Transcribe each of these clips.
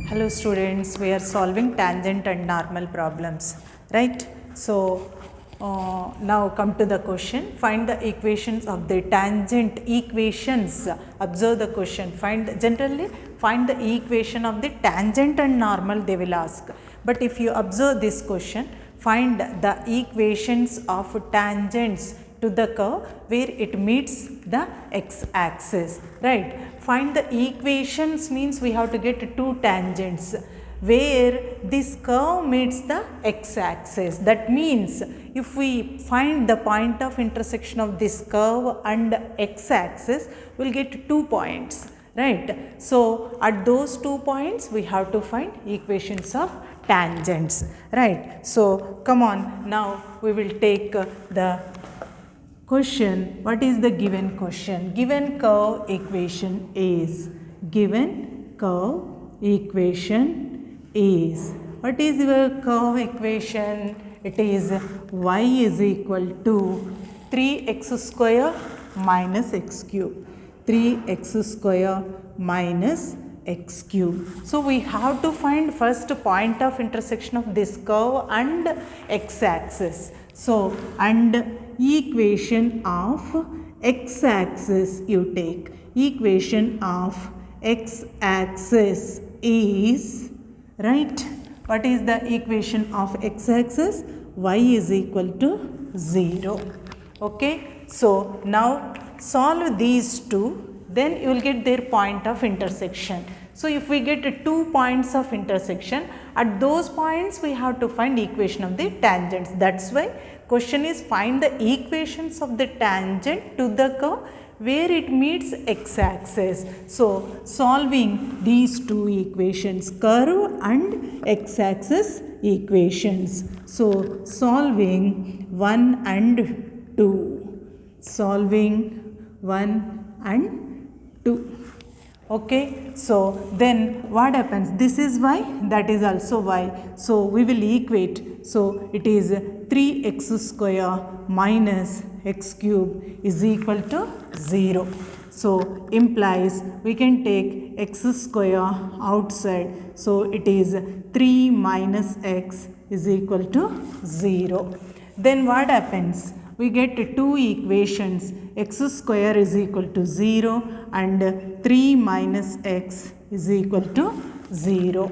Hello students, we are solving tangent and normal problems, right? So now come to the question, find the equations of the tangent equations. Observe the question, generally find the equation of the tangent and normal they will ask. But if you observe this question, find the equations of tangents to the curve where it meets the x-axis, right? Find the equations means we have to get two tangents where this curve meets the x-axis. That means if we find the point of intersection of this curve and x-axis, we will get 2 points, right? So at those 2 points we have to find equations of tangents, right? So come on, now we will take the question. What is the given question? Given curve equation is, what is your curve equation? It is y is equal to 3x square minus x cube. 3x square minus x cube. So we have to find first point of intersection of this curve and x-axis. So, and equation of x-axis you take. Equation of x-axis is, right? What is the equation of x-axis? Y is equal to 0. Okay. So, now solve these two, then you will get their point of intersection. So, if we get 2 points of intersection, at those points we have to find equation of the tangents. That's why question is find the equations of the tangent to the curve where it meets x-axis. So, solving these two equations, curve and x-axis equations. So, solving 1 and 2. Solving 1 and 2. Okay, so then what happens? This is y, that is also y. So we will equate. So it is 3x square minus x cube is equal to 0. So implies we can take x square outside. So it is 3 minus x is equal to 0. Then what happens? We get two equations, x square is equal to 0 and 3 minus x is equal to 0.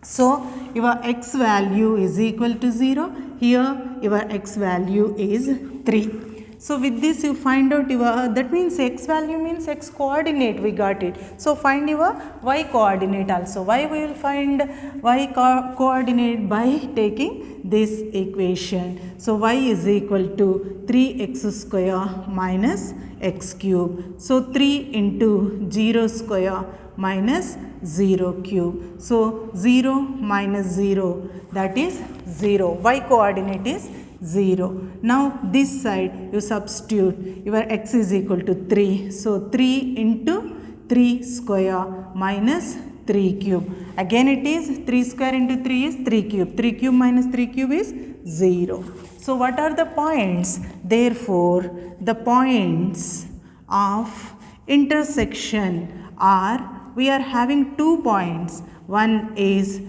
So, your x value is equal to 0, here your x value is 3. So, with this you find out your, that means x value means x coordinate, we got it. So, find your y coordinate also. Why we will find y coordinate? By taking this equation. So, y is equal to 3x square minus x cube. So, 3 into 0 square minus 0 cube. So, 0 minus 0, that is 0. Y coordinate is 0. Now, this side you substitute, your x is equal to 3. So, 3 into 3 square minus 3 cube. Again it is 3 square into 3 is 3 cube. 3 cube minus 3 cube is 0. So, what are the points? Therefore, the points of intersection are, we are having 2 points. One is,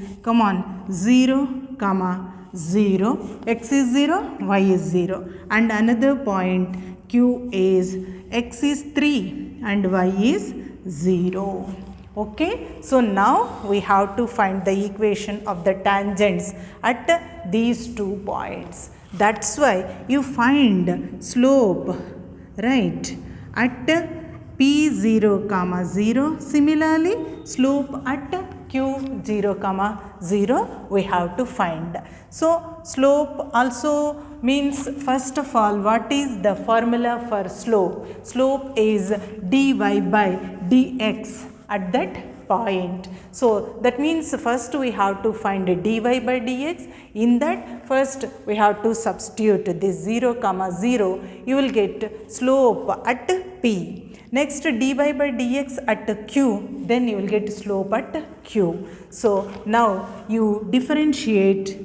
0, 0, x is 0, y is 0. And another point Q is x is 3 and y is 0. Okay. So, now we have to find the equation of the tangents at these 2 points. That's why you find slope, right, at P0, 0. Similarly, slope at Q0, 0 we have to find. So, slope also means, first of all, what is the formula for slope? Slope is dy by dx at that point. So, that means first we have to find dy by dx. In that, first we have to substitute this 0, 0. You will get slope at P. Next, dy by dx at q, then you will get slope at q. So, now you differentiate,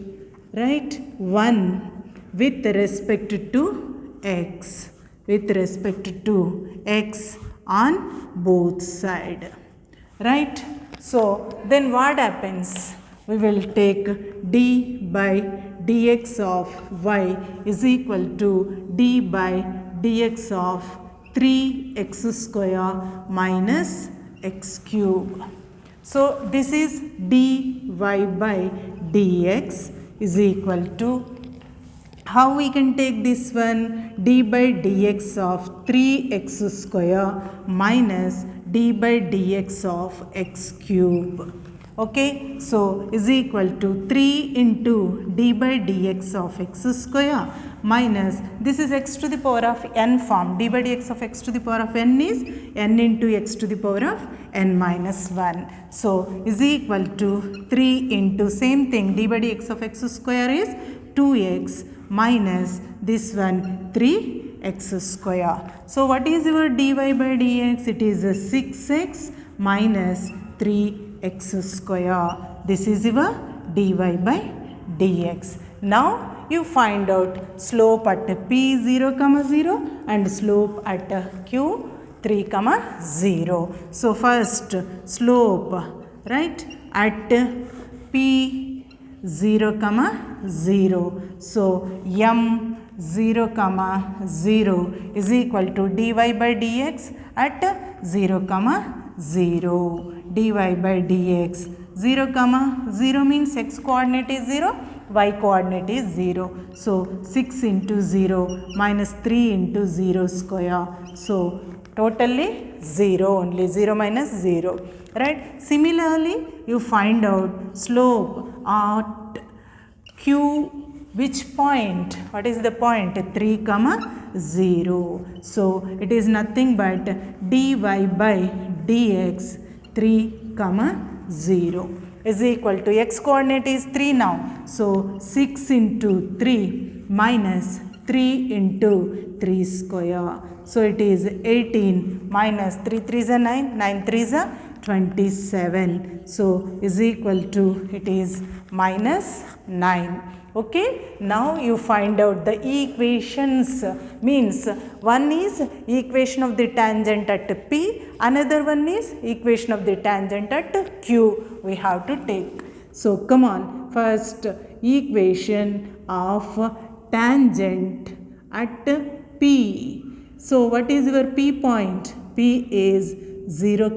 right, 1 with respect to x, on both sides, right. So then what happens? We will take d by dx of y is equal to d by dx of 3x square minus x cube. So this is dy by dx is equal to, how we can take this one, d by dx of 3x square minus d by dx of x cube. Okay, so is equal to 3 into d by dx of x square minus, this is x to the power of n form, d by dx of x to the power of n is n into x to the power of n minus 1. So is equal to 3 into same thing, d by dx of x square is 2x minus this one 3x square. So what is your dy by dx? It is a 6x minus 3x square. This is your dy by dx. Now you find out slope at p 0, 0 and slope at q 3, 0. So first slope, right, at p 0, 0. So m 0, 0 is equal to dy by dx at 0, 0. dy by dx 0, 0 means x coordinate is 0, y coordinate is 0. So 6 into 0 minus 3 into 0 square. So totally 0 only, 0 minus 0. Right. Similarly, you find out slope at q, which point? What is the point? 3, 0. So it is nothing but dy by dx 3, 0 is equal to, x coordinate is 3 now. So 6 into 3 minus 3 into 3 square. So it is 18 minus 3 3s are 9, 9 3s are 27. So is equal to, it is minus 9. Okay, now you find out the equations, means one is equation of the tangent at p, another one is equation of the tangent at q we have to take. So come on, first equation of tangent at p. So what is your p point? P is 0,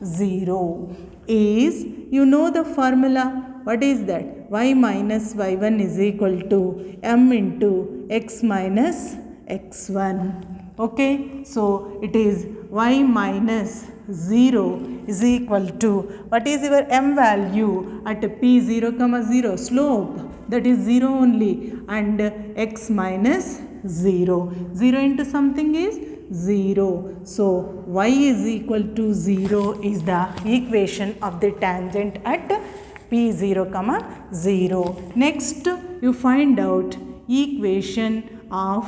0 is, you know the formula, what is that? Y minus y1 is equal to m into x minus x1. Okay, so it is y minus 0 is equal to, what is your m value at p 0, 0, slope, that is 0 only, and x minus 0. 0 into something is 0. So y is equal to 0 is the equation of the tangent at p 0, 0. Next you find out equation of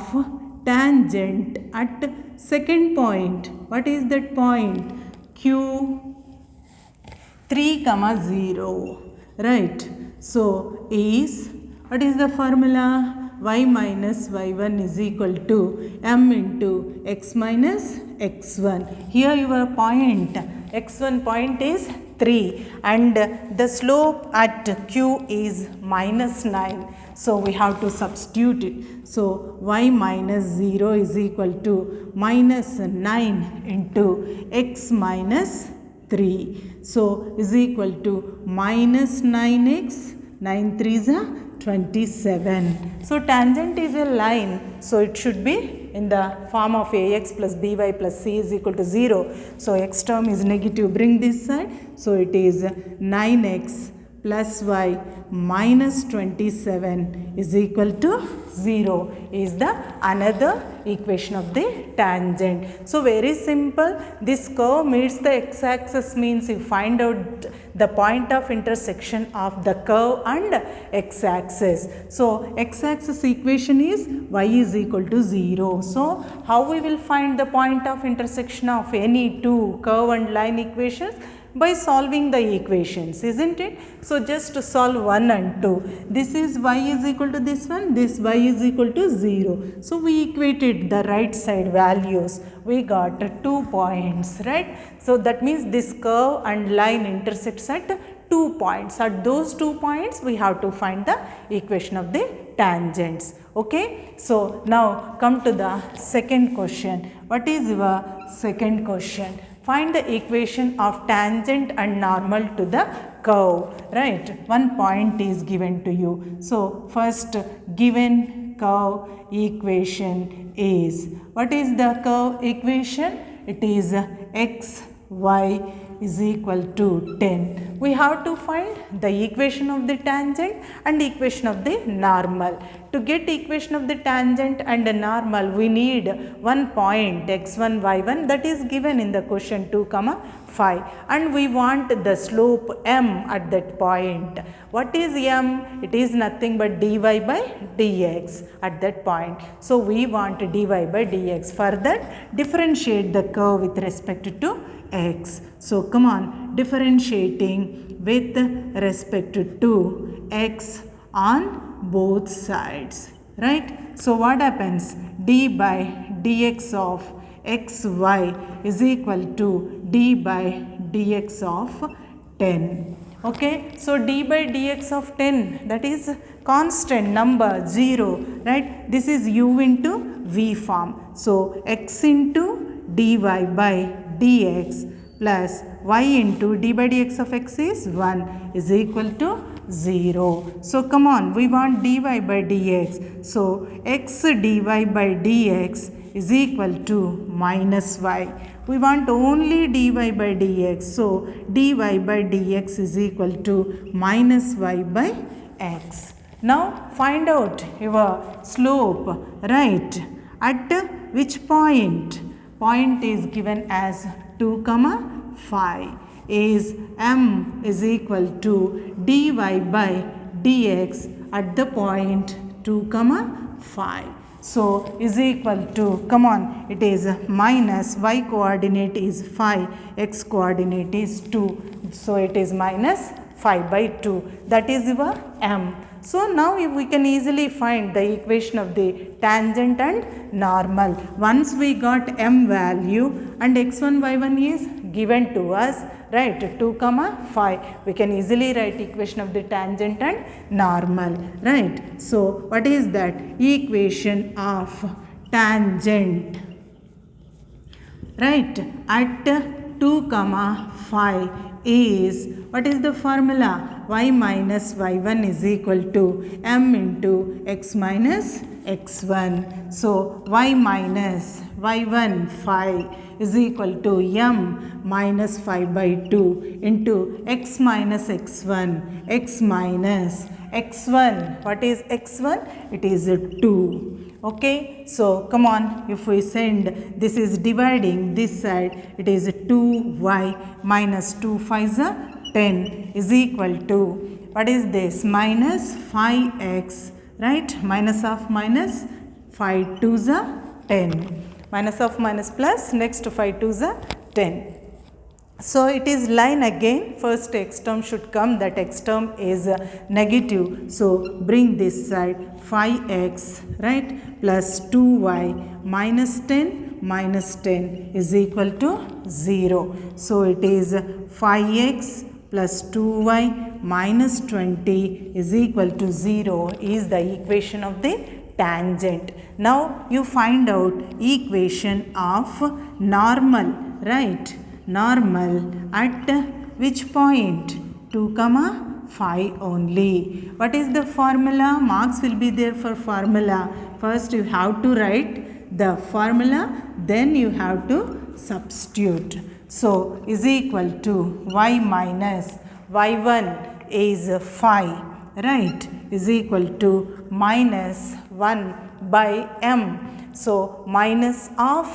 tangent at second point. What is that point? Q 3, 0. Right. So is, what is the formula? Y minus y1 is equal to m into x minus x1. Here your point, x1 point is 3 and the slope at q is minus 9. So we have to substitute it. So y minus 0 is equal to minus 9 into x minus 3. So is equal to minus 9x, 9 3s are 27. So tangent is a line, so it should be in the form of ax plus by plus c is equal to 0. So x term is negative, bring this side. So it is 9x plus y minus 27 is equal to 0 is the another equation of the tangent. So very simple, this curve meets the x-axis means you find out the point of intersection of the curve and x-axis. So x-axis equation is y is equal to 0. So how we will find the point of intersection of any two curve and line equations? By solving the equations, isn't it? So just to solve 1 and 2. This is y is equal to this one, this y is equal to 0. So we equated the right side values. We got 2 points, right? So that means this curve and line intersects at 2 points. At those 2 points, we have to find the equation of the tangents. Okay, so now come to the second question. What is your second question? Find the equation of tangent and normal to the curve, right? One point is given to you. So first, given curve equation is, what is the curve equation? It is x, y is equal to 10. We have to find the equation of the tangent and equation of the normal. To get equation of the tangent and the normal, we need one point x1, y1 that is given in the question 2, 5, and we want the slope m at that point. What is m? It is nothing but dy by dx at that point. So we want dy by dx. For that, differentiate the curve with respect to x. So come on, differentiating with respect to x on both sides, right? So what happens? D by dx of xy is equal to d by dx of 10. Okay, so d by dx of 10, that is constant number 0, right? This is u into v form. So x into dy by dx plus y into d by dx of x is 1 is equal to 0. So come on, we want dy by dx. So x dy by dx is equal to minus y. We want only dy by dx. So dy by dx is equal to minus y by x. Now find out your slope, right? At which point? Point is given as 2, 5. Is m is equal to dy by dx at the point 2, 5. So is equal to, come on, it is minus y coordinate is 5, x coordinate is 2. So it is minus 5 by 2. That is your m. So now we can easily find the equation of the tangent and normal. Once we got m value and x1, y1 is given to us, right, 2, 5, we can easily write equation of the tangent and normal, right. So what is that? Equation of tangent, right, at 2, 5 is, what is the formula? Y minus y1 is equal to m into x minus x1. So y minus y1 5 is equal to m minus 5 by 2 into x minus x1, x minus x1. What is x1? It is a 2. Okay, so come on, if we send, this is dividing this side, it is 2y minus 2 5 is 10 is equal to, what is this? Minus 5x, right? Minus of minus, 5 2 is 10. Minus of minus plus, next 5 2 is 10. So it is line again, first x term should come, that x term is negative. So bring this side 5x, right, plus 2y minus 10 is equal to 0. So it is 5x plus 2y minus 20 is equal to 0 is the equation of the tangent. Now you find out equation of normal, right? Normal at which point? 2, 5 only. What is the formula? Marks will be there for formula. First you have to write the formula, then you have to substitute. So is equal to y minus y1 is 5, right, is equal to minus 1 by m. So minus of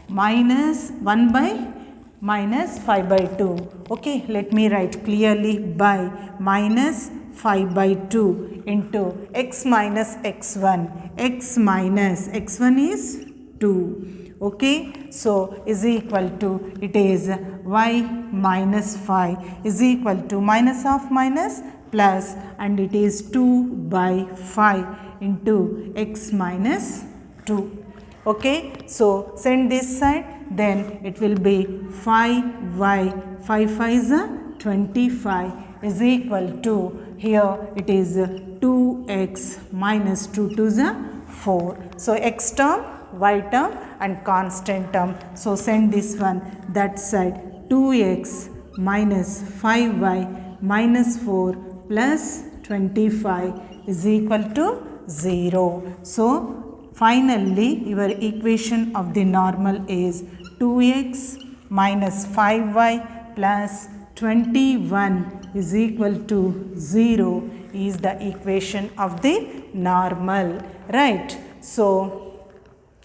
minus 1 by minus 5 by 2. Okay, let me write clearly, by minus 5 by 2 into x minus x1. X minus x1 is 2. Okay, so is equal to, it is y minus 5 is equal to minus of minus plus, and it is 2 by 5 into x minus 2. Okay, so send this side, then it will be 5y, 5 5 is 25 is equal to, here it is 2x minus 2 2 is 4. So x term, y term and constant term. So send this one that side, 2x minus 5y minus 4 plus 25 is equal to 0. So finally your equation of the normal is 2x minus 5y plus 21 is equal to 0 is the equation of the normal, right? So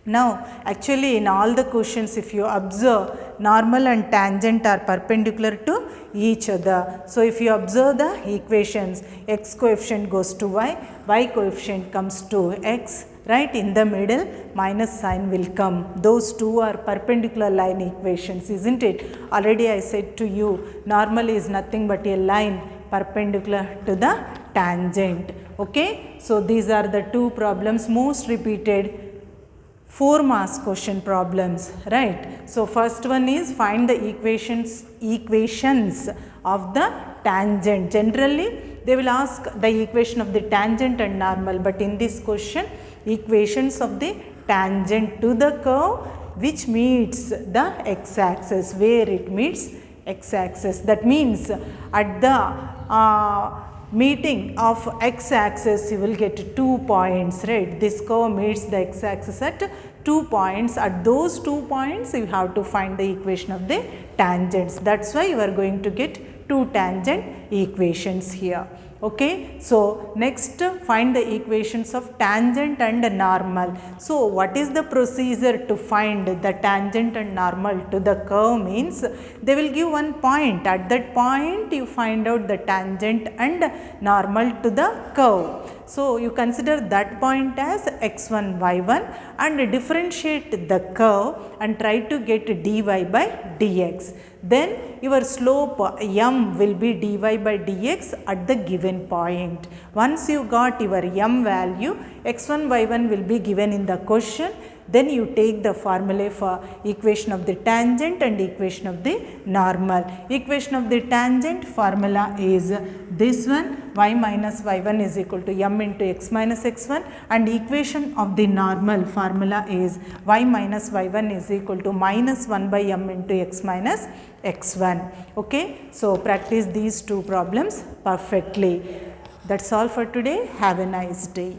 now actually in all the questions, if you observe, normal and tangent are perpendicular to each other. So if you observe the equations, x coefficient goes to y, y coefficient comes to x, right? In the middle minus sign will come. Those two are perpendicular line equations, isn't it? Already I said to you, normal is nothing but a line perpendicular to the tangent. Okay, so these are the two problems most repeated 4 marks question problems, right? So first one is find the equations of the tangent. Generally they will ask the equation of the tangent and normal, but in this question equations of the tangent to the curve which meets the x-axis, where it meets x-axis. That means at the meeting of x-axis you will get 2 points, right? This curve meets the x-axis at 2 points. At those 2 points you have to find the equation of the tangents. That's why you are going to get 2 tangent equations here. Okay, so next find the equations of tangent and normal. So what is the procedure to find the tangent and normal to the curve? Means they will give one point. At that point you find out the tangent and normal to the curve. So you consider that point as x1 y1 and differentiate the curve and try to get dy by dx. Then your slope m will be dy by dx at the given point. Once you got your m value, x1 y1 will be given in the question. Then you take the formula for equation of the tangent and equation of the normal. Equation of the tangent formula is this one, y minus y1 is equal to m into x minus x1, and equation of the normal formula is y minus y1 is equal to minus 1 by m into x minus x1. Okay, so practice these two problems perfectly. That's all for today. Have a nice day.